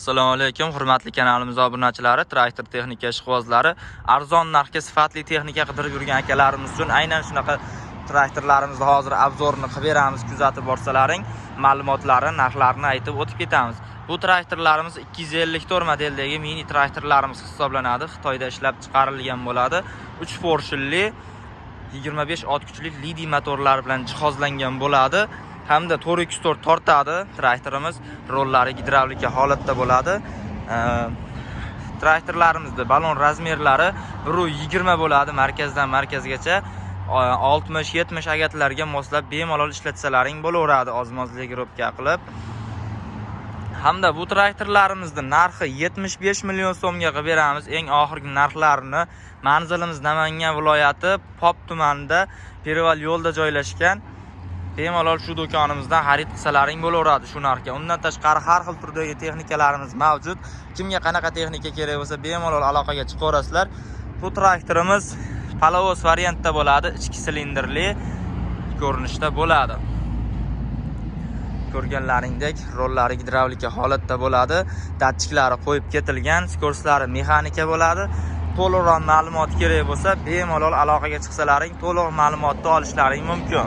Assalomu alaykum, hurmatli kanalimiz obunachilari, traktor texnika ishqibozlari, arzon narxga sifatli texnika qidirib yurgan akalarimiz uchun aynan shunaqa traktorlarimizni hozir obzorini qilib beramiz. Kuzatib borsalaring, ma'lumotlarini, narxlarini aytib o'tib ketamiz. Bu traktorlarimiz 254 modeldagi mini traktorlarimiz hisoblanadi. Xitoyda ishlab chiqarilgan bo'ladi. 3 porshilli 25 ot kuchli lidi motorlar bilan jihozlangan bo'ladi. Hamda 4x4 tortadi. Traktorimiz rollari gidravlika holatda bo'ladi. Traktorlarimizda balon razmerlari 1.20 bo'ladi, markazdan markazgacha 60-70 agatlarga moslab bemalol ishlatsalaring bo'laveradi, ozmozlik robka qilib. Hamda bu traktorlarimizning narxi 75 million so'mga qilib beramiz. Eng oxirgi narxlarini manzilimiz Namangan viloyati Pop tumanida Perval yo'lda joylashgan. Bemalol shu do'konimizdan xarid qilsalaring bo'laveradi shu narxga. Undan tashqari har xil turdagi texnikalarimiz mavjud. Kimga qanaqa texnika kerak bo'lsa bemalol aloqaga chiqaverasizlar. Bu traktorimiz Palavos variantda bo'ladi, ichki silindrli ko'rinishda bo'ladi. Ko'rganlaringdek rollari gidravlika holatda bo'ladi. Datchiklari qo'yib ketilgan, skorslari mexanika bo'ladi. To'liqroq ma'lumot kerak bo'lsa bemalol aloqaga chiqsalaring to'liq ma'lumotni olishlaring mumkin.